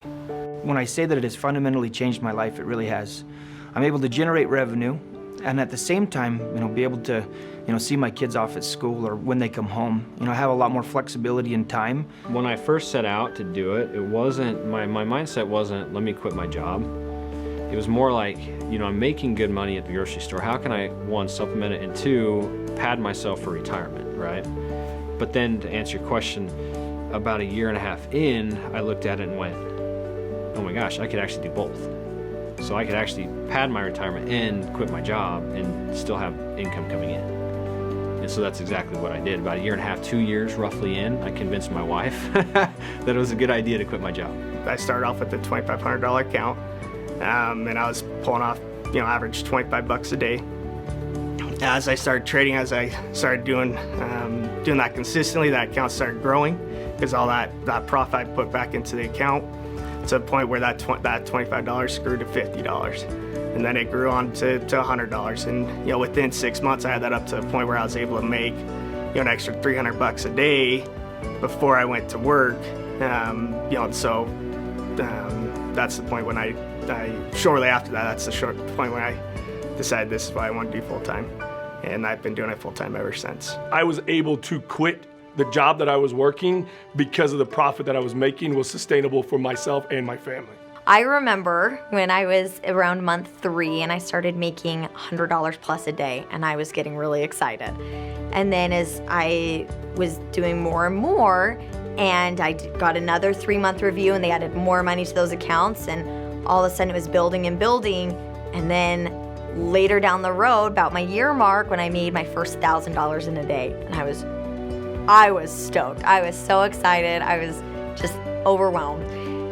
When I say that it has fundamentally changed my life, it really has. I'm able to generate revenue and at the same time, be able to, see my kids off at school or when they come home. I have a lot more flexibility in time. When I first set out to do it, it wasn't, my mindset wasn't, let me quit my job. It was more like, I'm making good money at the grocery store. How can I, one, supplement it, and two, pad myself for retirement, right? But then to answer your question, about a year and a half in, I looked at it and went, oh my gosh, I could actually do both. So I could actually pad my retirement and quit my job and still have income coming in. And so that's exactly what I did. About a year and a half, 2 years roughly in, I convinced my wife that it was a good idea to quit my job. I started off with a $2,500 account, and I was pulling off, average 25 bucks a day. As I started trading, as I started doing that consistently, that account started growing because all that profit I put back into the account, to a point where that $25 grew to $50, and then it grew on to $100. And within 6 months, I had that up to a point where I was able to make an extra $300 a day before I went to work. So that's the point when I shortly after that, that's the point when I decided this is what I want to do full time, and I've been doing it full time ever since. I was able to quit the job that I was working because of the profit that I was making was sustainable for myself and my family. I remember when I was around month 3 and I started making $100 plus a day, and I was getting really excited. And then as I was doing more and more, and I got another 3-month review and they added more money to those accounts, and all of a sudden it was building and building. And then later down the road, about my year mark, when I made my first $1,000 in a day, and I was stoked. I was so excited. I was just overwhelmed.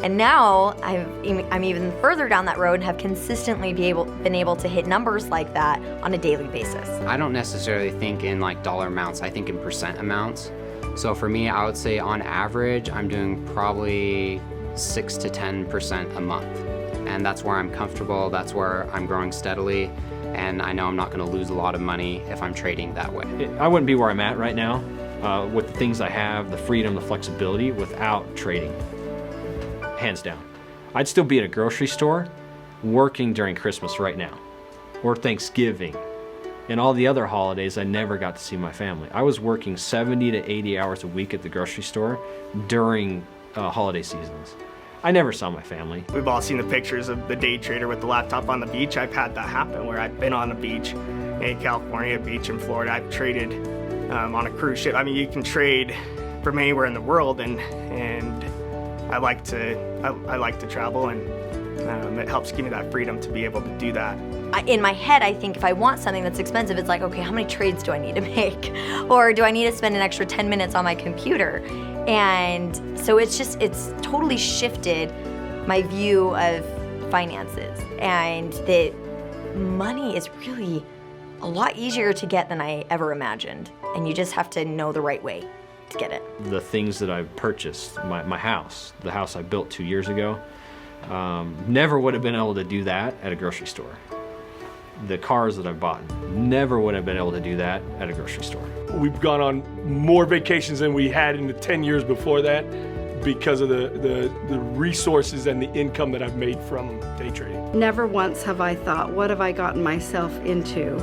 And now I'm even further down that road and have consistently been able to hit numbers like that on a daily basis. I don't necessarily think in like dollar amounts, I think in percent amounts. So for me, I would say on average, I'm doing probably 6 to 10% a month. And that's where I'm comfortable, that's where I'm growing steadily, and I know I'm not gonna lose a lot of money if I'm trading that way. I wouldn't be where I'm at right now with the things I have, the freedom, the flexibility, without trading, hands down. I'd still be at a grocery store working during Christmas right now, or Thanksgiving, and all the other holidays I never got to see my family. I was working 70 to 80 hours a week at the grocery store during holiday seasons. I never saw my family. We've all seen the pictures of the day trader with the laptop on the beach. I've had that happen where I've been on a beach in California, a beach in Florida. I've traded on a cruise ship. I mean, you can trade from anywhere in the world, and I like to travel, and it helps give me that freedom to be able to do that. In my head, I think if I want something that's expensive, it's like, okay, how many trades do I need to make? Or do I need to spend an extra 10 minutes on my computer? And so it's totally shifted my view of finances, and that money is really a lot easier to get than I ever imagined. And you just have to know the right way to get it. The things that I've purchased, my house, the house I built 2 years ago, never would have been able to do that at a grocery store. The cars that I've bought, never would have been able to do that at a grocery store. We've gone on more vacations than we had in the 10 years before that because of the resources and the income that I've made from day trading. Never once have I thought, what have I gotten myself into?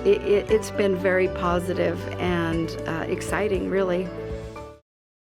It's been very positive and exciting, really.